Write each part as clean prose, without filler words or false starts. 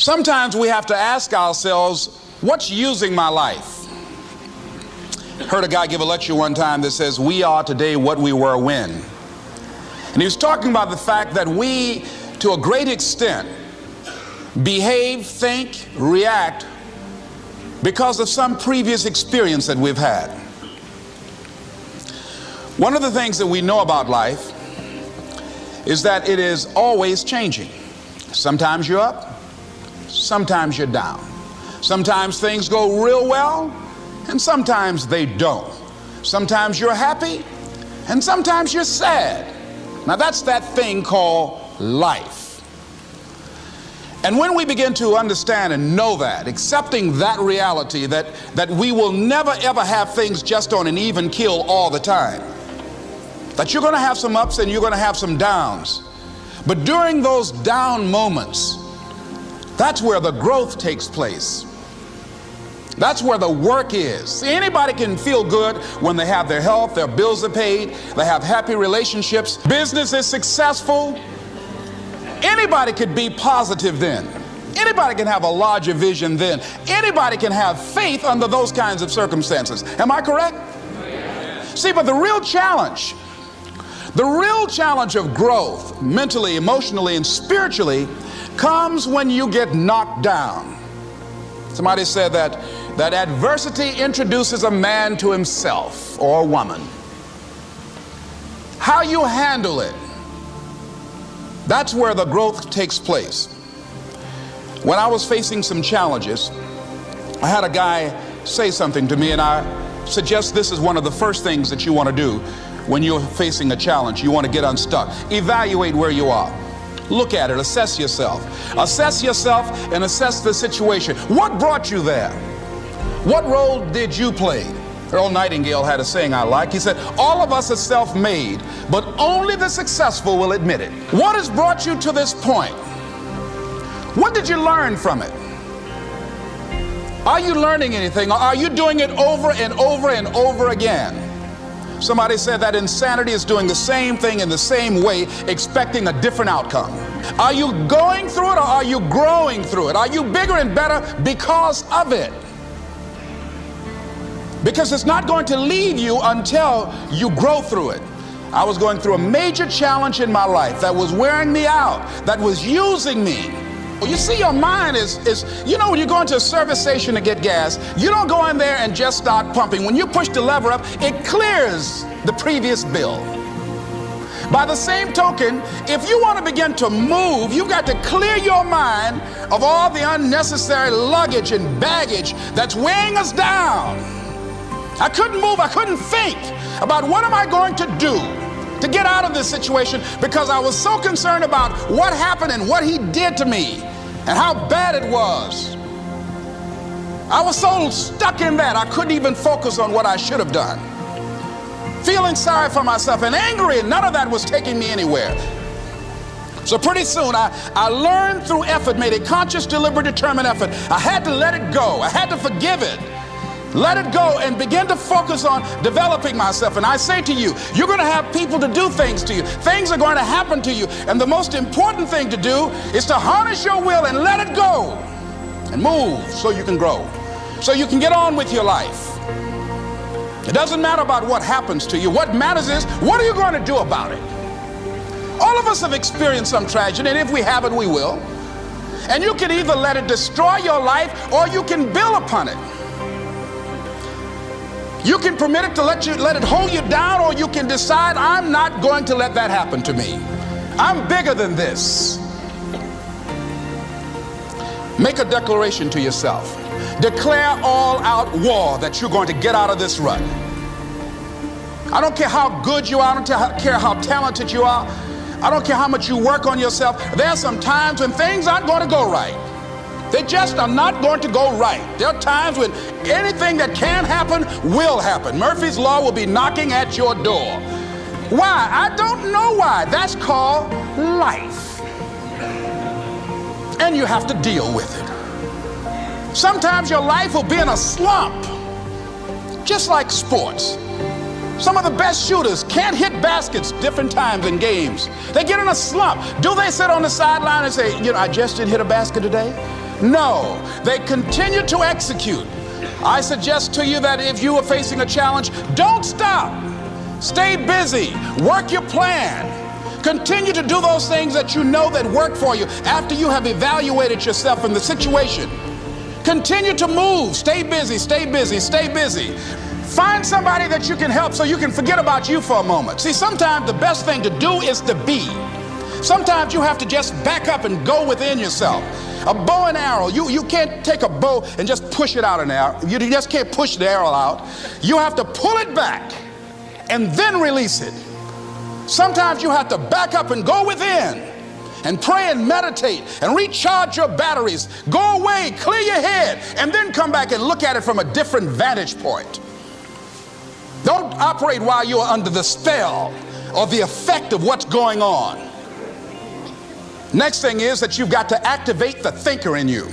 Sometimes we have to ask ourselves, what's using my life? Heard a guy give a lecture one time that says, we are today what we were when. And he was talking about the fact that we, to a great extent, behave, think, react because of some previous experience that we've had. One of the things that we know about life is that it is always changing. Sometimes you're up, sometimes you're down. Sometimes things go real well, and sometimes they don't. Sometimes you're happy, and sometimes you're sad. Now that's that thing called life. And when we begin to understand and know that, accepting that reality that we will never ever have things just on an even keel all the time, that you're going to have some ups and you're going to have some downs, but during those down moments, that's where the growth takes place. That's where the work is. See, anybody can feel good when they have their health, their bills are paid, they have happy relationships, business is successful. Anybody could be positive then. Anybody can have a larger vision then. Anybody can have faith under those kinds of circumstances. Am I correct? See, but the real challenge of growth, mentally, emotionally, and spiritually, comes when you get knocked down. Somebody said that adversity introduces a man to himself or a woman. How you handle it, that's where the growth takes place. When I was facing some challenges, I had a guy say something to me, and I suggest this is one of the first things that you want to do when you're facing a challenge. You want to get unstuck. Evaluate where you are. Look at it, assess yourself. Assess yourself and assess the situation. What brought you there? What role did you play? Earl Nightingale had a saying I like. He said, all of us are self-made, but only the successful will admit it. What has brought you to this point? What did you learn from it? Are you learning anything, or are you doing it over and over and over again? Somebody said that insanity is doing the same thing in the same way, expecting a different outcome. Are you going through it, or are you growing through it? Are you bigger and better because of it? Because it's not going to leave you until you grow through it. I was going through a major challenge in my life that was wearing me out, that was using me. You see, your mind is, you know, when you go into a service station to get gas, you don't go in there and just start pumping. When you push the lever up, it clears the previous bill. By the same token, if you want to begin to move, you've got to clear your mind of all the unnecessary luggage and baggage that's weighing us down. I couldn't move, I couldn't think about what am I going to do to get out of this situation, because I was so concerned about what happened and what he did to me and how bad it was. I was so stuck in that I couldn't even focus on what I should have done. Feeling sorry for myself and angry, and none of that was taking me anywhere. So pretty soon I learned through effort, made a conscious, deliberate, determined effort. I had to let it go. I had to forgive it. Let it go and begin to focus on developing myself. And I say to you, you're going to have people to do things to you. Things are going to happen to you. And the most important thing to do is to harness your will and let it go and move so you can grow, so you can get on with your life. It doesn't matter about what happens to you. What matters is, what are you going to do about it? All of us have experienced some tragedy, and if we haven't, we will. And you can either let it destroy your life, or you can build upon it. You can permit it to let it hold you down, or you can decide, I'm not going to let that happen to me. I'm bigger than this. Make a declaration to yourself. Declare all-out war that you're going to get out of this rut. I don't care how good you are. I don't care how talented you are. I don't care how much you work on yourself. There are some times when things aren't going to go right. They just are not going to go right. There are times when anything that can happen will happen. Murphy's Law will be knocking at your door. Why? I don't know why. That's called life. And you have to deal with it. Sometimes your life will be in a slump, just like sports. Some of the best shooters can't hit baskets different times in games. They get in a slump. Do they sit on the sideline and say, you know, I just didn't hit a basket today? No, they continue to execute. I suggest to you that if you are facing a challenge, don't stop. Stay busy. Work your plan. Continue to do those things that you know that work for you after you have evaluated yourself in the situation. Continue to move. Stay busy, stay busy, stay busy. Find somebody that you can help so you can forget about you for a moment. See, sometimes the best thing to do is to be. Sometimes you have to just back up and go within yourself. A bow and arrow, you can't take a bow and just push it out an arrow. You just can't push the arrow out. You have to pull it back and then release it. Sometimes you have to back up and go within and pray and meditate and recharge your batteries. Go away, clear your head, and then come back and look at it from a different vantage point. Don't operate while you're under the spell or the effect of what's going on. Next thing is that you've got to activate the thinker in you.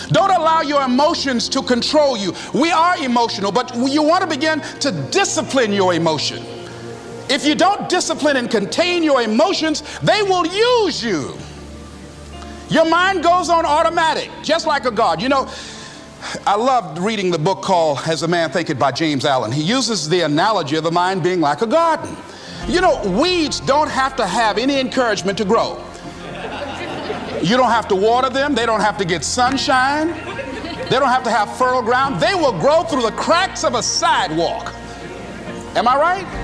Don't allow your emotions to control you. We are emotional, but you want to begin to discipline your emotion. If you don't discipline and contain your emotions, they will use you. Your mind goes on automatic, just like a God. You know, I loved reading the book called As a Man Thinketh by James Allen. He uses the analogy of the mind being like a garden. You know, weeds don't have to have any encouragement to grow. You don't have to water them. They don't have to get sunshine. They don't have to have fertile ground. They will grow through the cracks of a sidewalk. Am I right?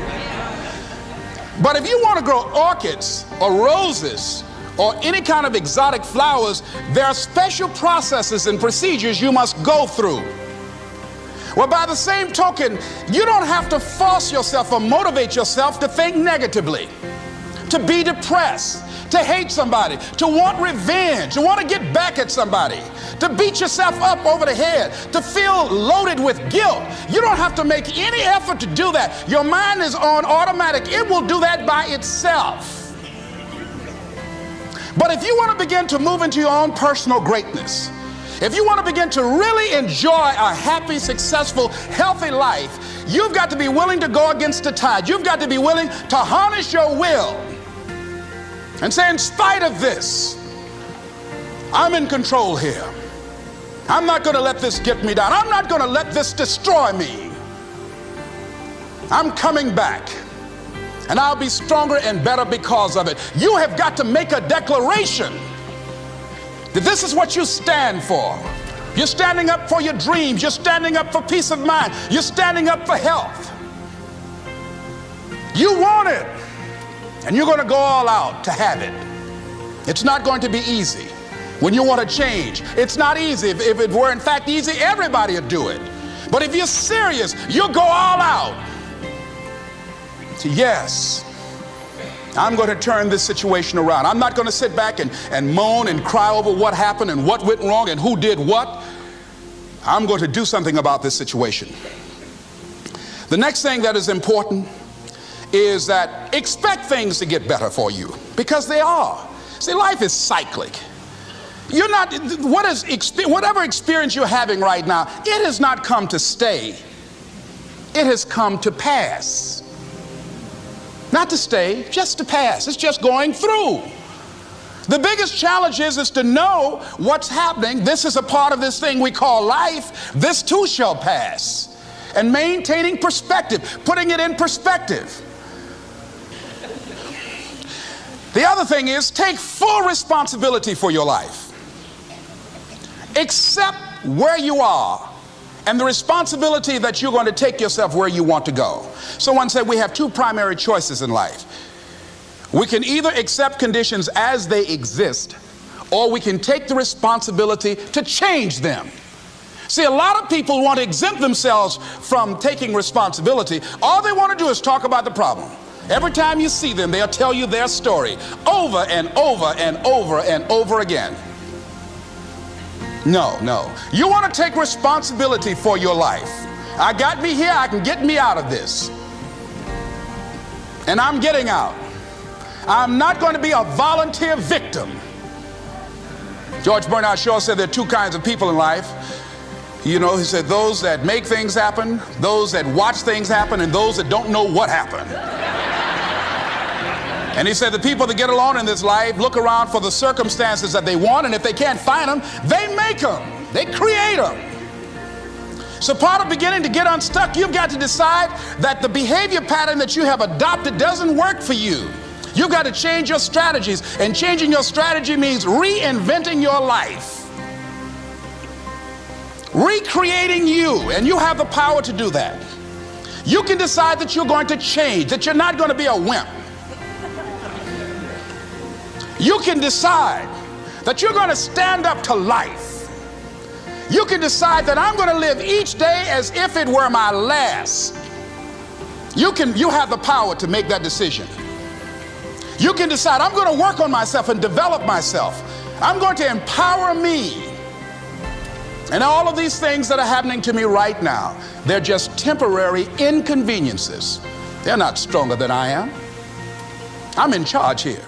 But if you want to grow orchids or roses or any kind of exotic flowers, there are special processes and procedures you must go through. Well, by the same token, you don't have to force yourself or motivate yourself to think negatively, to be depressed, to hate somebody, to want revenge, to want to get back at somebody, to beat yourself up over the head, to feel loaded with guilt. You don't have to make any effort to do that. Your mind is on automatic. It will do that by itself. But if you want to begin to move into your own personal greatness, if you want to begin to really enjoy a happy, successful, healthy life, you've got to be willing to go against the tide. You've got to be willing to harness your will and say, in spite of this, I'm in control here. I'm not going to let this get me down. I'm not going to let this destroy me. I'm coming back, and I'll be stronger and better because of it. You have got to make a declaration that this is what you stand for. You're standing up for your dreams. You're standing up for peace of mind. You're standing up for health. You want it, and you're going to go all out to have it. It's not going to be easy. When you want to change, it's not easy. If it were in fact easy, everybody would do it. But if you're serious, you'll go all out. So yes, I'm going to turn this situation around. I'm not going to sit back and moan and cry over what happened and what went wrong and who did what. I'm going to do something about this situation. The next thing that is important is that expect things to get better for you, because they are. See, life is cyclic. You're not, whatever experience you're having right now, it has not come to stay. It has come to pass. Not to stay, just to pass. It's just going through. The biggest challenge is to know what's happening. This is a part of this thing we call life. This too shall pass. And maintaining perspective, putting it in perspective. The other thing is, take full responsibility for your life. Accept where you are and the responsibility that you're going to take yourself where you want to go. Someone said we have two primary choices in life. We can either accept conditions as they exist, or we can take the responsibility to change them. See, a lot of people want to exempt themselves from taking responsibility. All they want to do is talk about the problem. Every time you see them, they'll tell you their story over and over and over and over again. No. You want to take responsibility for your life. I got me here, I can get me out of this. And I'm getting out. I'm not going to be a volunteer victim. George Bernard Shaw said there are two kinds of people in life. You know, he said those that make things happen, those that watch things happen, and those that don't know what happened. And he said the people that get along in this life look around for the circumstances that they want, and if they can't find them, they make them. They create them. So part of beginning to get unstuck, you've got to decide that the behavior pattern that you have adopted doesn't work for you. You've got to change your strategies, and changing your strategy means reinventing your life, recreating you, and you have the power to do that. You can decide that you're going to change, that you're not going to be a wimp. You can decide that you're going to stand up to life. You can decide that I'm going to live each day as if it were my last. You have the power to make that decision. You can decide I'm going to work on myself and develop myself. I'm going to empower me. And all of these things that are happening to me right now, they're just temporary inconveniences. They're not stronger than I am. I'm in charge here.